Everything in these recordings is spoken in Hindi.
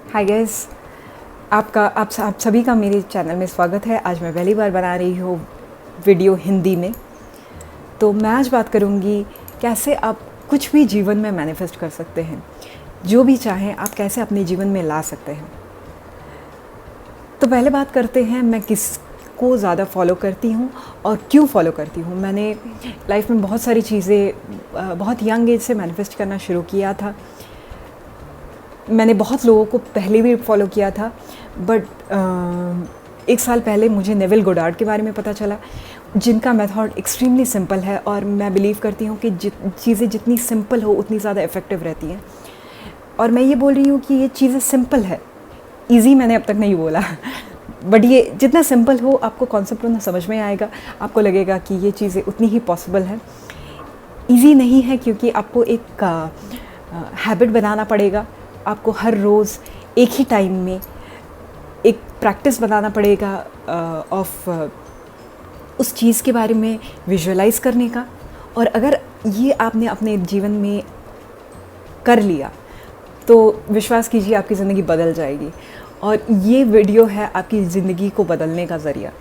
हाय गाइस, आप सभी का मेरे चैनल में स्वागत है। आज मैं पहली बार बना रही हूँ वीडियो हिंदी में। तो मैं आज बात करूँगी कैसे आप कुछ भी जीवन में मैनिफेस्ट कर सकते हैं। जो भी चाहें आप कैसे अपने जीवन में ला सकते हैं। तो पहले बात करते हैं मैं किसको ज़्यादा फॉलो करती हूँ और क्यों फॉलो करती हूँ। मैंने लाइफ में बहुत सारी चीज़ें बहुत यंग एज से मैनिफेस्ट करना शुरू किया था। मैंने बहुत लोगों को पहले भी फॉलो किया था, बट एक साल पहले मुझे नेविल गोडार्ड के बारे में पता चला, जिनका मेथड एक्सट्रीमली सिंपल है। और मैं बिलीव करती हूँ कि चीज़ें जितनी सिंपल हो उतनी ज़्यादा इफ़ेक्टिव रहती हैं। और मैं ये बोल रही हूँ कि ये चीज़ें सिंपल है, ईजी मैंने अब तक नहीं बोला बट ये जितना सिंपल हो आपको कॉन्सेप्ट उतना समझ में आएगा। आपको लगेगा कि ये चीज़ें उतनी ही पॉसिबल है। ईजी नहीं है क्योंकि आपको एक हैबिट बनाना पड़ेगा। आपको हर रोज़ एक ही टाइम में एक प्रैक्टिस बनाना पड़ेगा ऑफ उस चीज़ के बारे में विजुअलाइज़ करने का। और अगर ये आपने अपने जीवन में कर लिया तो विश्वास कीजिए आपकी ज़िंदगी बदल जाएगी। और ये वीडियो है आपकी ज़िंदगी को बदलने का ज़रिया।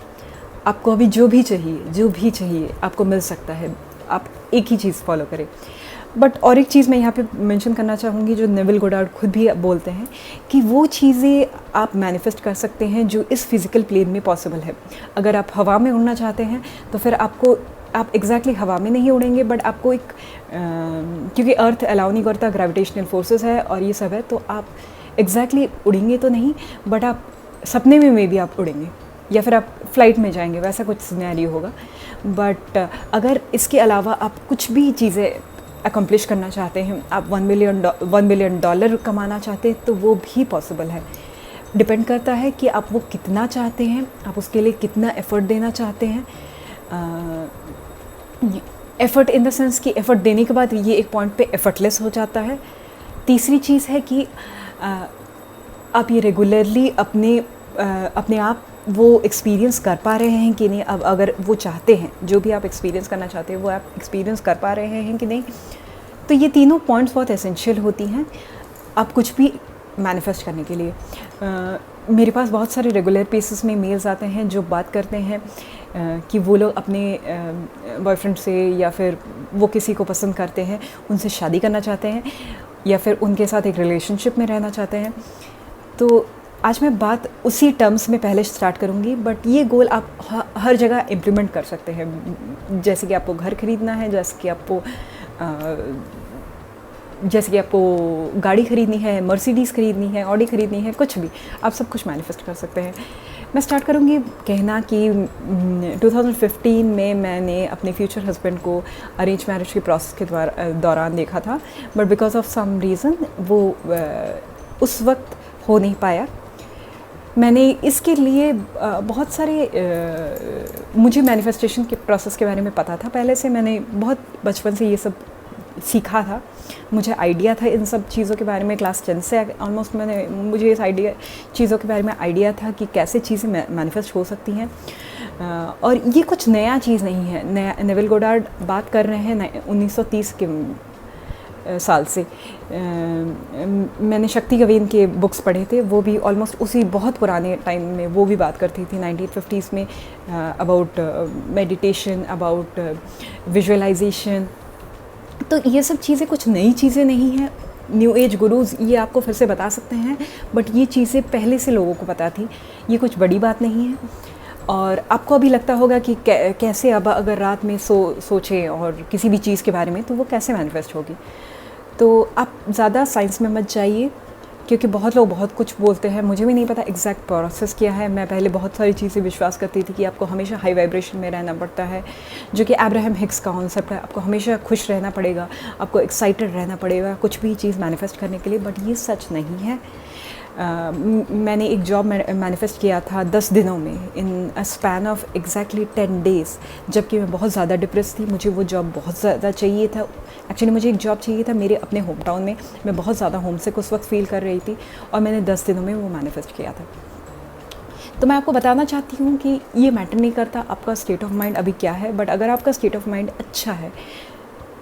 आपको अभी जो भी चाहिए आपको मिल सकता है। आप एक ही चीज़ फॉलो करें। बट और एक चीज़ मैं यहाँ पे मेंशन करना चाहूँगी, जो नेविल गोडार्ड खुद भी बोलते हैं कि वो चीज़ें आप मैनिफेस्ट कर सकते हैं जो इस फिज़िकल प्लेन में पॉसिबल है। अगर आप हवा में उड़ना चाहते हैं तो फिर आप एग्जैक्टली हवा में नहीं उड़ेंगे, बट आपको एक क्योंकि अर्थ अलाउ नहीं करता, ग्रेविटेशनल फोर्सेस है और ये सब है, तो आप एग्जैक्टली उड़ेंगे तो नहीं, बट आप सपने में भी आप उड़ेंगे या फिर आप फ्लाइट में जाएंगे, वैसा कुछ सिनेरियो होगा। बट अगर इसके अलावा आप कुछ भी चीज़ें अकम्प्लिश करना चाहते हैं, आप $1 बिलियन कमाना चाहते हैं, तो वो भी पॉसिबल है। डिपेंड करता है कि आप वो कितना चाहते हैं, आप उसके लिए कितना एफ़र्ट देना चाहते हैं। एफ़र्ट इन द सेंस कि एफ़र्ट देने के बाद ये एक पॉइंट पे एफ़र्टलेस हो जाता है। तीसरी चीज़ है कि आप ये रेगुलरली अपने आप वो एक्सपीरियंस कर पा रहे हैं कि नहीं। अब अगर वो चाहते हैं, जो भी आप एक्सपीरियंस करना चाहते हैं वो आप एक्सपीरियंस कर पा रहे हैं कि नहीं। तो ये तीनों पॉइंट्स बहुत एसेंशियल होती हैं आप कुछ भी मैनिफेस्ट करने के लिए। मेरे पास बहुत सारे रेगुलर बेसिस में मेल्स आते हैं जो बात करते हैं कि वो लोग अपने बॉयफ्रेंड से या फिर वो किसी को पसंद करते हैं, उनसे शादी करना चाहते हैं या फिर उनके साथ एक रिलेशनशिप में रहना चाहते हैं। तो आज मैं बात उसी टर्म्स में पहले स्टार्ट करूँगी, बट ये गोल आप हर जगह इम्प्लीमेंट कर सकते हैं। जैसे कि आपको घर खरीदना है, जैसे कि आपको गाड़ी खरीदनी है, मर्सिडीज़ खरीदनी है, ऑडी खरीदनी है, कुछ भी आप सब कुछ मैनिफेस्ट कर सकते हैं। मैं स्टार्ट करूँगी कहना कि 2015 में मैंने अपने फ्यूचर हस्बैंड को अरेंज मैरिज के प्रोसेस के दौरान देखा था, but because of some reason वो उस वक्त हो नहीं पाया। मैंने इसके लिए बहुत सारे मुझे मैनिफेस्टेशन के प्रोसेस के बारे में पता था पहले से। मैंने बहुत बचपन से ये सब सीखा था, मुझे आइडिया था इन सब चीज़ों के बारे में। क्लास 10 से ऑलमोस्ट मुझे इस चीज़ों के बारे में आइडिया था कि कैसे चीज़ें मैनिफेस्ट हो सकती हैं। और ये कुछ नया चीज़ नहीं है। नेविल गोडार्ड बात कर रहे हैं 1930 के साल से। मैंने शक्ति कवीन के बुक्स पढ़े थे, वो भी ऑलमोस्ट उसी बहुत पुराने टाइम में वो भी बात करती थी 1950s में अबाउट मेडिटेशन, अबाउट विजुअलाइजेशन। तो ये सब चीज़ें कुछ नई चीज़ें नहीं हैं। न्यू एज गुरुज़ ये आपको फिर से बता सकते हैं, बट ये चीज़ें पहले से लोगों को पता थी। ये कुछ बड़ी बात नहीं है। और आपको अभी लगता होगा कि कैसे अब अगर रात में सोचें और किसी भी चीज़ के बारे में तो वो कैसे मैनिफेस्ट होगी। तो आप ज़्यादा साइंस में मत जाइए, क्योंकि बहुत लोग बहुत कुछ बोलते हैं। मुझे भी नहीं पता एग्जैक्ट प्रोसेस क्या है। मैं पहले बहुत सारी चीज़ें विश्वास करती थी कि आपको हमेशा हाई वाइब्रेशन में रहना पड़ता है, जो कि अब्राहम हिक्स का कॉन्सेप्ट है। आपको हमेशा खुश रहना पड़ेगा, आपको एक्साइटेड रहना पड़ेगा कुछ भी चीज़ मैनिफेस्ट करने के लिए, बट ये सच नहीं है। मैंने एक जॉब मैनिफेस्ट किया था 10 दिनों में, in a span of exactly 10 days, जबकि मैं बहुत ज़्यादा डिप्रेस थी। मुझे वो जॉब बहुत ज़्यादा चाहिए था। एक्चुअली मुझे एक जॉब चाहिए था मेरे अपने होम टाउन में। मैं बहुत ज़्यादा होमसिक उस वक्त फील कर रही थी और मैंने 10 दिनों में वो मैनिफेस्ट किया था। तो मैं आपको बताना चाहती हूँ कि ये मैटर नहीं करता आपका स्टेट ऑफ माइंड अभी क्या है, बट अगर आपका स्टेट ऑफ माइंड अच्छा है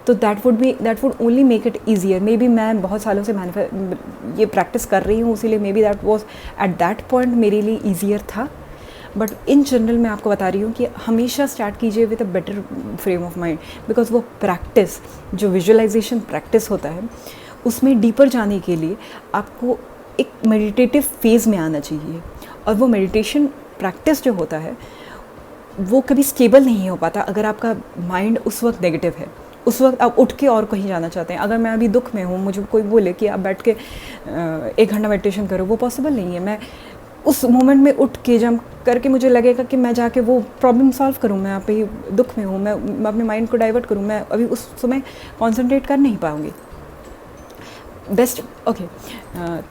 तो that would only make it easier. May be मैं बहुत सालों से ये प्रैक्टिस कर रही हूँ, इसीलिए may be that was at that point मेरे लिए ईजियर था। बट इन जनरल मैं आपको बता रही हूँ कि हमेशा स्टार्ट कीजिए with a better frame of mind, because वो प्रैक्टिस, जो विजुअलाइजेशन प्रैक्टिस होता है, उसमें डीपर जाने के लिए आपको एक मेडिटेटिव फेज़ में आना चाहिए। और वो मेडिटेशन प्रैक्टिस जो होता है वो कभी स्टेबल नहीं हो पाता अगर आपका माइंड उस वक्त नेगेटिव है, उस वक्त आप उठ के और कहीं जाना चाहते हैं। अगर मैं अभी दुख में हूँ, मुझे कोई बोले कि आप बैठ के 1 घंटा मेडिटेशन करो, वो पॉसिबल नहीं है। मैं उस मोमेंट में उठ के जंप करके मुझे लगेगा कि मैं जाके वो प्रॉब्लम सॉल्व करूँ, मैं अभी दुख में हूँ, मैं अपने माइंड को डाइवर्ट करूँ, मैं अभी उस समय कॉन्सेंट्रेट कर नहीं पाऊँगी। Best okay.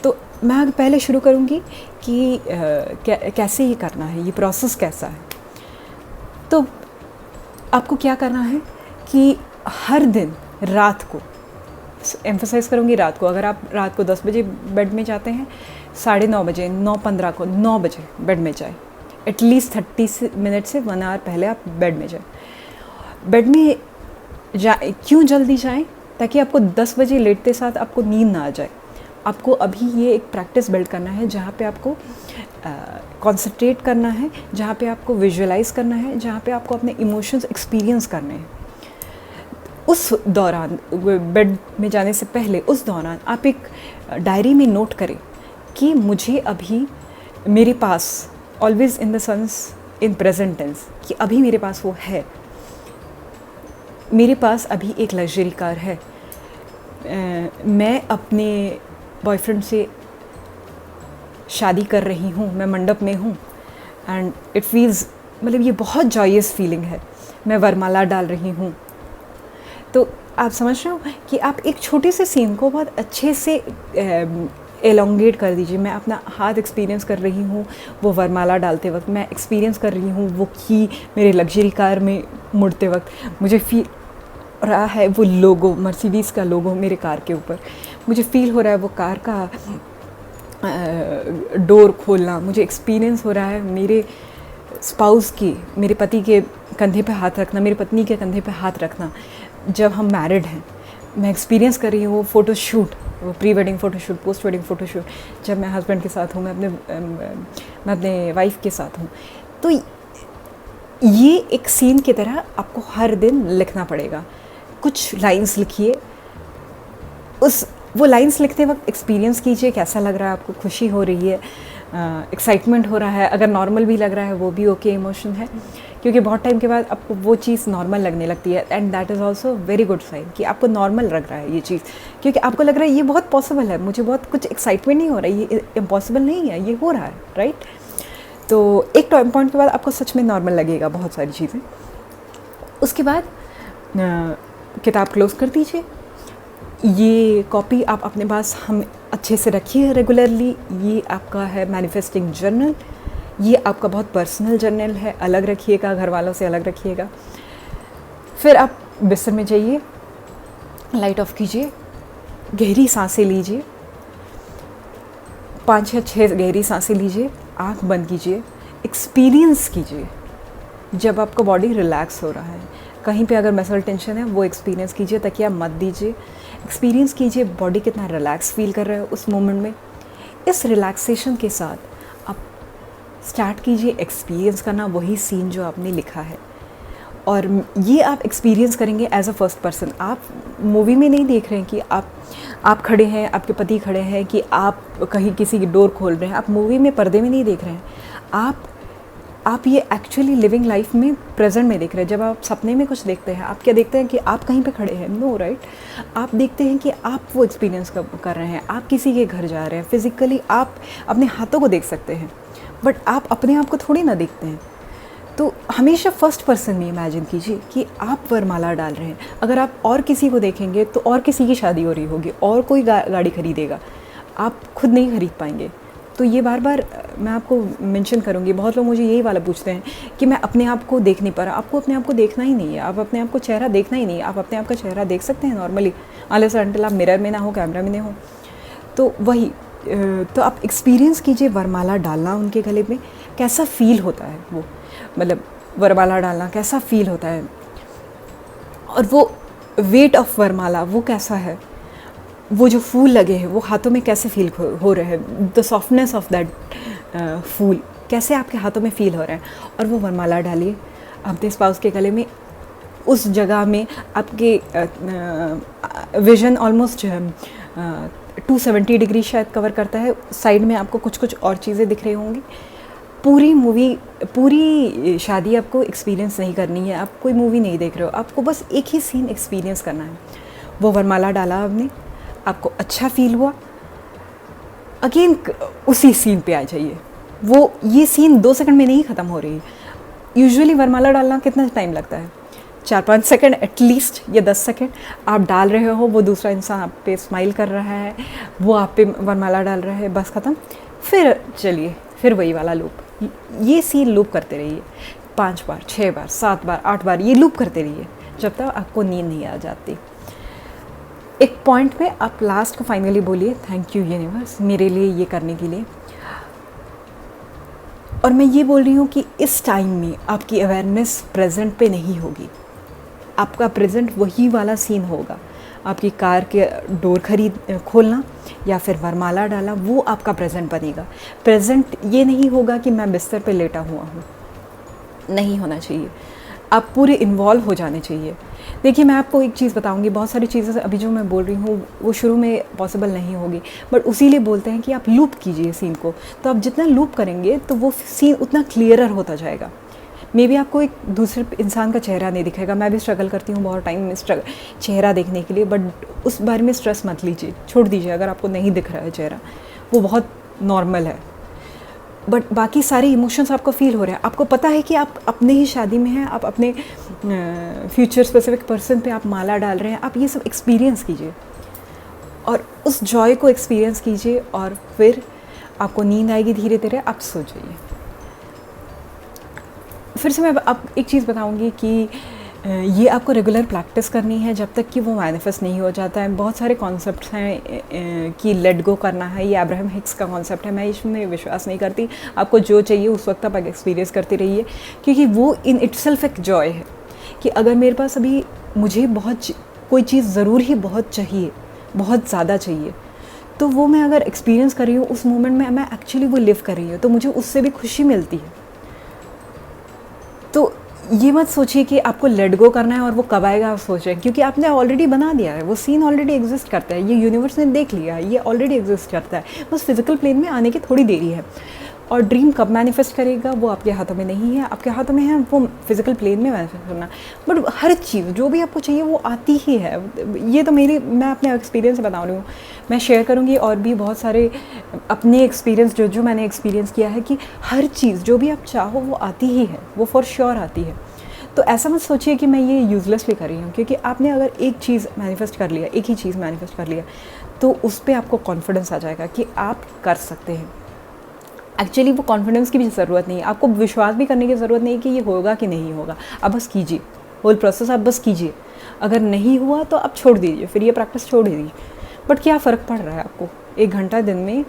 तो मैं पहले शुरू करूँगी कि कैसे ये करना है, ये प्रोसेस कैसा है। तो आपको क्या करना है कि हर दिन रात को, एम्फसाइज़ करूँगी रात को, अगर आप रात को 10 बजे बेड में जाते हैं, 9:30 बजे, 9:15 को, 9 बजे बेड में जाए। एटलीस्ट 30 मिनट से 1 आवर पहले आप बेड में जाए। बेड में क्यों जल्दी जाएं? ताकि आपको 10 बजे लेटते साथ आपको नींद ना आ जाए। आपको अभी ये एक प्रैक्टिस बिल्ड करना है जहाँ पे आपको कॉन्सेंट्रेट करना है, जहाँ पे आपको विजुअलाइज करना है, जहाँ पे आपको अपने इमोशंस एक्सपीरियंस करने हैं। उस दौरान बेड में जाने से पहले, उस दौरान आप एक डायरी में नोट करें कि मुझे अभी मेरे पास, always in the sense in present tense, कि अभी मेरे पास वो है। मेरे पास अभी एक लग्जरी कार है, मैं अपने बॉयफ्रेंड से शादी कर रही हूँ, मैं मंडप में हूँ, एंड इट फील्स, मतलब ये बहुत जॉयस फीलिंग है। मैं वरमाला डाल रही हूँ। तो आप समझ रहे हो कि आप एक छोटे से सीन को बहुत अच्छे से एलोंगेट कर दीजिए। मैं अपना हाथ एक्सपीरियंस कर रही हूँ वो वरमाला डालते वक्त, मैं एक्सपीरियंस कर रही हूँ वो की मेरे लग्जरी कार में मुड़ते वक्त, मुझे फील रहा है वो लोगो, मर्सिडीज़ का लोगो मेरे कार के ऊपर, मुझे फील हो रहा है वो कार का डोर खोलना, मुझे एक्सपीरियंस हो रहा है मेरे स्पाउस की, मेरे पति के कंधे पे हाथ रखना, मेरी पत्नी के कंधे पे हाथ रखना जब हम मैरिड हैं। मैं एक्सपीरियंस कर रही हूँ वो फ़ोटोशूट, वो pre wedding photoshoot, post wedding photoshoot, जब मैं हस्बैंड के साथ हूँ, मैं अपने वाइफ के साथ हूँ। तो ये एक सीन की तरह आपको हर दिन लिखना पड़ेगा। कुछ लाइंस लिखिए, वो लाइंस लिखते वक्त एक्सपीरियंस कीजिए कैसा लग रहा है आपको, खुशी हो रही है, एक्साइटमेंट हो रहा है, अगर नॉर्मल भी लग रहा है वो भी ओके इमोशन है, क्योंकि बहुत टाइम के बाद आपको वो चीज़ नॉर्मल लगने लगती है, and that is also very good sign कि आपको नॉर्मल लग रहा है ये चीज़, क्योंकि आपको लग रहा है ये बहुत पॉसिबल है, मुझे बहुत कुछ एक्साइटमेंट नहीं हो रहा है, ये इम्पॉसिबल नहीं है, ये हो रहा है, राइट। तो एक टाइम पॉइंट के बाद आपको सच में नॉर्मल लगेगा बहुत सारी चीज़ें। उसके बाद किताब क्लोज़ कर दीजिए। ये कॉपी आप अपने पास हम अच्छे से रखिए रेगुलरली। ये आपका है मैनिफेस्टिंग जर्नल, ये आपका बहुत पर्सनल जर्नल है, अलग रखिएगा, घर वालों से अलग रखिएगा। फिर आप बिस्तर में जाइए, लाइट ऑफ कीजिए, गहरी सांसें लीजिए, 5 या 6 गहरी सांसें लीजिए, आँख बंद कीजिए, एक्सपीरियंस कीजिए जब आपका बॉडी रिलैक्स हो रहा है। कहीं पे अगर मसल टेंशन है वो एक्सपीरियंस कीजिए, ताकि आप मत दीजिए, एक्सपीरियंस कीजिए बॉडी कितना रिलैक्स फील कर रहा है उस मोमेंट में। इस रिलैक्सेशन के साथ आप स्टार्ट कीजिए एक्सपीरियंस करना वही सीन जो आपने लिखा है, और ये आप एक्सपीरियंस करेंगे एज अ फर्स्ट पर्सन। आप मूवी में नहीं देख रहे हैं कि आप खड़े हैं, आपके पति खड़े हैं, कि आप कहीं किसी की डोर खोल रहे हैं, आप मूवी में पर्दे में नहीं देख रहे हैं, आप ये एक्चुअली लिविंग लाइफ में प्रेजेंट में देख रहे हैं। जब आप सपने में कुछ देखते हैं, आप क्या देखते हैं कि आप कहीं पे खड़े हैं? No, right. आप देखते हैं कि आप वो एक्सपीरियंस कर रहे हैं, आप किसी के घर जा रहे हैं, फिज़िकली आप अपने हाथों को देख सकते हैं, बट आप अपने आप को थोड़ी ना देखते हैं। तो हमेशा फर्स्ट पर्सन में इमेजिन कीजिए कि आप वरमाला डाल रहे हैं। अगर आप और किसी को देखेंगे तो और किसी की शादी हो रही होगी, और कोई गाड़ी खरीदेगा, आप खुद नहीं खरीद पाएंगे। तो ये बार बार मैं आपको मेंशन करूँगी। बहुत लोग मुझे यही वाला पूछते हैं कि मैं अपने आप को देख नहीं पा रहा। आपको अपने आप को देखना ही नहीं है, आप अपने आप को चेहरा देखना ही नहीं है। आप अपने आप का चेहरा देख सकते हैं नॉर्मली, अनलेस अनटिल आप मिरर में ना हो, कैमरा में नहीं हो। तो वही, तो आप एक्सपीरियंस कीजिए वरमाला डालना उनके गले में, कैसा फ़ील होता है वो, मतलब वरमाला डालना कैसा फ़ील होता है। और वो वेट ऑफ वरमाला वो कैसा है, वो जो फूल लगे हैं वो हाथों में कैसे फील हो रहे हैं, द सॉफ्टनेस ऑफ दैट फूल कैसे आपके हाथों में फील हो रहे हैं, और वो वरमाला डालिए अपने स्पाउस के गले में। उस जगह में आपके विजन ऑलमोस्ट 270 डिग्री शायद कवर करता है। साइड में आपको कुछ कुछ और चीज़ें दिख रही होंगी। पूरी शादी आपको एक्सपीरियंस नहीं करनी है, आप कोई मूवी नहीं देख रहे हो, आपको बस एक ही सीन एक्सपीरियंस करना है। वो वरमाला डाला आपने, आपको अच्छा फील हुआ, अगेन उसी सीन पे आ जाइए। वो ये सीन 2 सेकंड में नहीं ख़त्म हो रही है। यूजुअली वरमाला डालना कितना टाइम लगता है, 4-5 सेकंड एटलीस्ट, या 10 सेकंड। आप डाल रहे हो, वो दूसरा इंसान आप पे स्माइल कर रहा है, वो आप पे वरमाला डाल रहा है, बस ख़त्म। फिर चलिए, फिर वही वाला लूप, ये सीन लूप करते रहिए 5 बार, 6 बार, 7 बार, 8 बार, ये लूप करते रहिए जब तक आपको नींद नहीं आ जाती। एक पॉइंट पे आप लास्ट को फाइनली बोलिए, थैंक यू यूनिवर्स मेरे लिए ये करने के लिए। और मैं ये बोल रही हूँ कि इस टाइम में आपकी अवेयरनेस प्रेजेंट पे नहीं होगी, आपका प्रेजेंट वही वाला सीन होगा। आपकी कार के डोर खोलना या फिर वरमाला डाला, वो आपका प्रेजेंट बनेगा। प्रेजेंट ये नहीं होगा कि मैं बिस्तर पे लेटा हुआ हूँ, नहीं होना चाहिए। आप पूरे इन्वॉल्व हो जाने चाहिए। देखिए, मैं आपको एक चीज़ बताऊंगी, बहुत सारी चीज़ें अभी जो मैं बोल रही हूँ वो शुरू में पॉसिबल नहीं होगी, बट उसी लिए बोलते हैं कि आप लूप कीजिए सीन को। तो आप जितना लूप करेंगे तो वो सीन उतना क्लियरर होता जाएगा। मे बी आपको एक दूसरे इंसान का चेहरा नहीं दिखेगा। मैं भी स्ट्रगल करती हूँ बहुत टाइम में चेहरा देखने के लिए, बट उस बारे में स्ट्रेस मत लीजिए, छोड़ दीजिए। अगर आपको नहीं दिख रहा है चेहरा, वो बहुत नॉर्मल है। बट बाकी सारे इमोशंस आपको फील हो रहे हैं, आपको पता है कि आप अपने ही शादी में हैं, आप अपने फ्यूचर स्पेसिफिक पर्सन पे आप माला डाल रहे हैं। आप ये सब एक्सपीरियंस कीजिए और उस जॉय को एक्सपीरियंस कीजिए, और फिर आपको नींद आएगी धीरे धीरे, आप सो जाइए। फिर से मैं आप एक चीज़ बताऊंगी कि ये आपको रेगुलर प्रैक्टिस करनी है जब तक कि वो मैनिफेस्ट नहीं हो जाता है। बहुत सारे कॉन्सेप्ट्स हैं कि लेट गो करना है, ये अब्राहम हिक्स का कॉन्सेप्ट है, मैं इसमें विश्वास नहीं करती। आपको जो चाहिए उस वक्त आप एक्सपीरियंस करते रहिए, क्योंकि वो इन इटसेल्फ एक जॉय है कि अगर मेरे पास अभी मुझे कोई चीज़ ज़रूर ही बहुत चाहिए, बहुत ज़्यादा चाहिए, तो वो मैं अगर एक्सपीरियंस कर रही हूँ उस मोमेंट में, मैं एक्चुअली वो लिव कर रही हूँ, तो मुझे उससे भी खुशी मिलती है। तो ये मत सोचिए कि आपको लेट गो करना है और वो कब आएगा आप सोच रहे हैं, क्योंकि आपने ऑलरेडी बना दिया है, वो सीन ऑलरेडी एग्जिस्ट करता है, ये यूनिवर्स ने देख लिया है, ये ऑलरेडी एग्जिस्ट करता है, बस फिजिकल प्लेन में आने की थोड़ी देरी है। और ड्रीम कब मैनिफेस्ट करेगा वो आपके हाथों में नहीं है, आपके हाथों में है वो फिजिकल प्लेन में मैनिफेस्ट करना। बट हर चीज़ जो भी आपको चाहिए वो आती ही है। ये तो मैं अपने एक्सपीरियंस से बता रही हूँ, मैं शेयर करूँगी और भी बहुत सारे अपने एक्सपीरियंस जो मैंने एक्सपीरियंस किया है कि हर चीज़ जो भी आप चाहो वो आती ही है, वो फॉर श्योर आती है। तो ऐसा मत सोचिए कि मैं ये यूज़लेसली कर रही हूँ, क्योंकि आपने अगर एक चीज़ मैनिफेस्ट कर लिया, एक ही चीज़ मैनिफेस्ट कर लिया, तो उस पर आपको कॉन्फिडेंस आ जाएगा कि आप कर सकते हैं। एक्चुअली वो कॉन्फिडेंस की भी ज़रूरत नहीं है, आपको विश्वास भी करने की ज़रूरत नहीं कि ये होगा कि नहीं होगा, आप बस कीजिए, होल प्रोसेस आप बस कीजिए। अगर नहीं हुआ तो आप छोड़ दीजिए, फिर ये प्रैक्टिस छोड़ दीजिए। बट क्या फ़र्क पड़ रहा है आपको, 1 घंटा दिन में,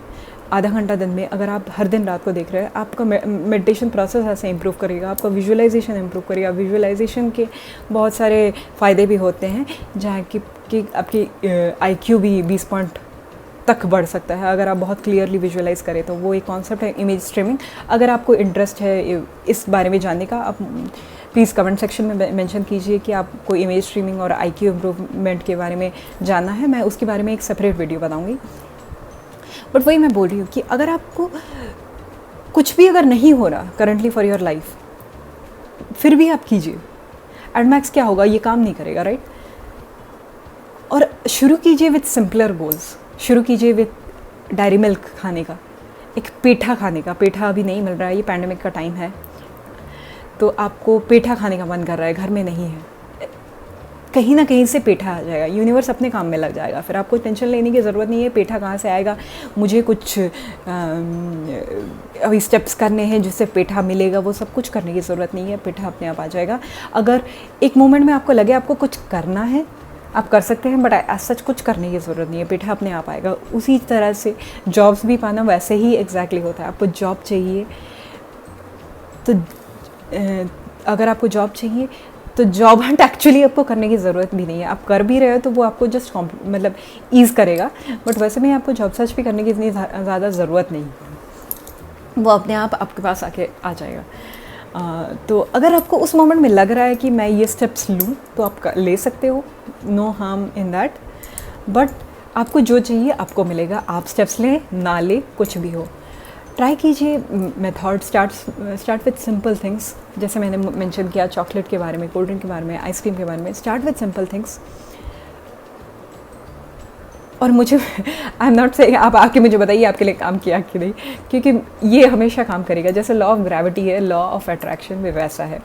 आधा घंटा दिन में, अगर आप हर दिन रात को देख रहे हैं, आपका मेडिटेशन प्रोसेस ऐसे इंप्रूव करेगा, आपका विजुअलाइजेशन इंप्रूव करेगा। विजुअलाइजेशन के बहुत सारे फ़ायदे भी होते हैं, जहाँ कि आपकी IQ भी 20 पॉइंट तक बढ़ सकता है अगर आप बहुत क्लियरली विजुअलाइज करें। तो वो एक कॉन्सेप्ट है इमेज स्ट्रीमिंग। अगर आपको इंटरेस्ट है इस बारे में जानने का, आप प्लीज़ कमेंट सेक्शन में मेंशन कीजिए कि आपको इमेज स्ट्रीमिंग और IQ इम्प्रूवमेंट के बारे में जानना है, मैं उसके बारे में एक सेपरेट वीडियो बताऊँगी। बट वही मैं बोल रही हूँ कि अगर आपको कुछ भी अगर नहीं हो रहा करंटली फॉर योर लाइफ, फिर भी आप कीजिए। एट मैक्स क्या होगा, ये काम नहीं करेगा, राइट? और शुरू कीजिए विथ सिंपलर गोल्स। शुरू कीजिए विथ डायरी मिल्क खाने का, एक पेठा खाने का। पेठा अभी नहीं मिल रहा है, ये पैंडेमिक का टाइम है, तो आपको पेठा खाने का मन कर रहा है, घर में नहीं है, कहीं ना कहीं से पेठा आ जाएगा, यूनिवर्स अपने काम में लग जाएगा। फिर आपको टेंशन लेने की ज़रूरत नहीं है पेठा कहाँ से आएगा, मुझे कुछ अभी स्टेप्स करने हैं जिससे पेठा मिलेगा, वो सब कुछ करने की ज़रूरत नहीं है, पेठा अपने आप आ जाएगा। अगर एक मोमेंट में आपको लगे आपको कुछ करना है, आप कर सकते हैं, बट सच कुछ करने की ज़रूरत नहीं है, पेठा अपने आप आएगा। उसी तरह से जॉब्स भी पाना वैसे ही एग्जैक्टली होता है। आपको जॉब चाहिए तो अगर आपको जॉब चाहिए तो जॉब हंट एक्चुअली आपको करने की ज़रूरत भी नहीं है, आप कर भी रहे हो तो वो आपको जस्ट मतलब ईज़ करेगा, बट वैसे में आपको जॉब सर्च भी करने की इतनी ज़्यादा ज़रूरत नहीं, वो अपने आप आपके पास आके आ जाएगा। तो अगर आपको उस मोमेंट में लग रहा है कि मैं ये स्टेप्स लूँ तो आप ले सकते हो, no harm in that, but आपको जो चाहिए आपको मिलेगा, आप स्टेप्स लें ना लें कुछ भी हो। ट्राई कीजिए method, start with simple things, जैसे मैंने मेंशन किया चॉकलेट के बारे में, कोल्ड ड्रिंक के बारे में, आइसक्रीम के बारे में, स्टार्ट विद सिंपल थिंग्स। और मुझे आई एम नॉट सेइंग आप आके मुझे बताइए आपके लिए काम किया कि नहीं, क्योंकि ये हमेशा काम करेगा। जैसे लॉ ऑफ ग्रेविटी है, लॉ ऑफ अट्रैक्शन भी वैसा है,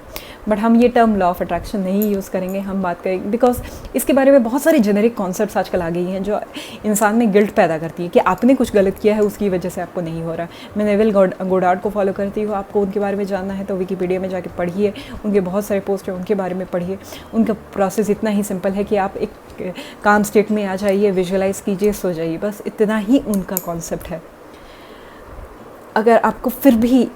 बट हम ये टर्म लॉ ऑफ अट्रैक्शन नहीं यूज़ करेंगे, हम बात करेंगे बिकॉज इसके बारे में बहुत सारे जेनेरिक कॉन्सेप्ट्स आजकल आ गई हैं जो इंसान में गिल्ट पैदा करती है कि आपने कुछ गलत किया है उसकी वजह से आपको नहीं हो रहा। मैं नेविल गोडार्ड को फॉलो करती हूँ, आपको उनके बारे में जानना है तो विकीपीडिया में जाके पढ़िए, उनके बहुत सारे पोस्ट हैं उनके बारे में पढ़िए। उनका प्रोसेस इतना ही सिंपल है कि आप एक काम स्टेट में आ जाइए, विजुअलाइज कीजिए, सो जाइए, बस इतना ही उनका कॉन्सेप्ट है। अगर आपको फिर भी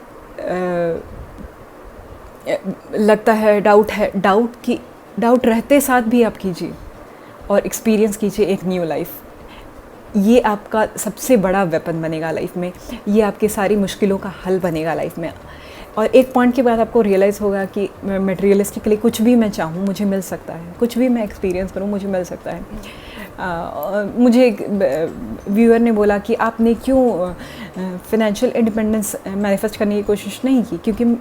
लगता है, डाउट रहते साथ भी आप कीजिए और एक्सपीरियंस कीजिए एक न्यू लाइफ। ये आपका सबसे बड़ा वेपन बनेगा लाइफ में, ये आपकी सारी मुश्किलों का हल बनेगा लाइफ में। और एक पॉइंट के बाद आपको रियलाइज़ होगा कि मटेरियलिस्टिकली कुछ भी मैं चाहूँ मुझे मिल सकता है, कुछ भी मैं एक्सपीरियंस करूँ मुझे मिल सकता है। मुझे एक व्यूअर ने बोला कि आपने क्यों फाइनेंशियल इंडिपेंडेंस मैनिफेस्ट करने की कोशिश नहीं की, क्योंकि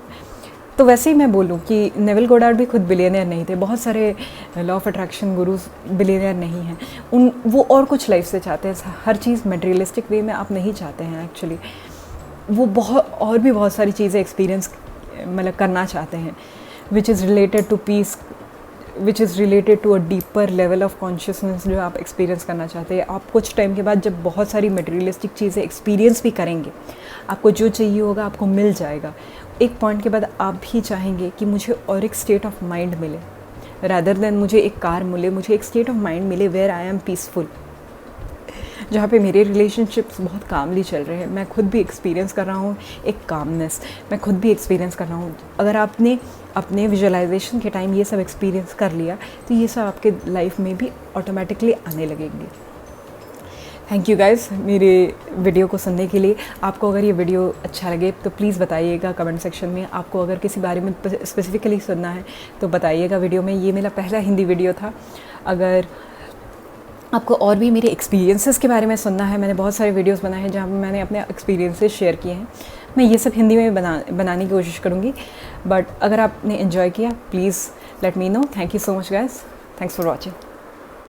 तो वैसे ही मैं बोलूँ कि नेविल गोडार्ड भी खुद बिलियनियर नहीं थे, बहुत सारे law of attraction gurus billionaire नहीं हैं, वो और कुछ लाइफ से चाहते हैं, हर चीज़ मटेरियलिस्टिक वे में आप नहीं चाहते हैं एक्चुअली, वो बहुत सारी चीज़ें एक्सपीरियंस मतलब करना चाहते हैं, which is related to peace, which is related to a deeper level of consciousness जो आप एक्सपीरियंस करना चाहते हैं। आप कुछ टाइम के बाद जब बहुत सारी मटेरियलिस्टिक चीज़ें एक्सपीरियंस भी करेंगे, आपको जो चाहिए होगा आपको मिल जाएगा। एक पॉइंट के बाद आप भी चाहेंगे कि मुझे और एक स्टेट ऑफ माइंड मिले, रादर देन मुझे एक कार मिले, मुझे एक स्टेट ऑफ माइंड मिले वेयर आई एम पीसफुल, जहाँ पे मेरे रिलेशनशिप्स बहुत कामली चल रहे हैं। मैं खुद भी एक्सपीरियंस कर रहा हूँ एक कामनेस, मैं खुद भी एक्सपीरियंस कर रहा हूँ। अगर आपने अपने विजुअलाइजेशन के टाइम ये सब एक्सपीरियंस कर लिया तो ये सब आपके लाइफ में भी ऑटोमेटिकली आने लगेंगे। थैंक यू गाइज़ मेरे वीडियो को सुनने के लिए। आपको अगर ये वीडियो अच्छा लगे तो प्लीज़ बताइएगा कमेंट सेक्शन में। आपको अगर किसी बारे में स्पेसिफिकली सुनना है तो बताइएगा वीडियो में। ये मेरा पहला हिंदी वीडियो था। अगर आपको और भी मेरे एक्सपीरियंसेस के बारे में सुनना है, मैंने बहुत सारे वीडियोस बनाए हैं जहाँ पर मैंने अपने एक्सपीरियंसेस शेयर किए हैं, मैं ये सब हिंदी में बनाने की कोशिश करूँगी। बट अगर आपने एंजॉय किया please let me know. Thank you so much guys, thanks for watching.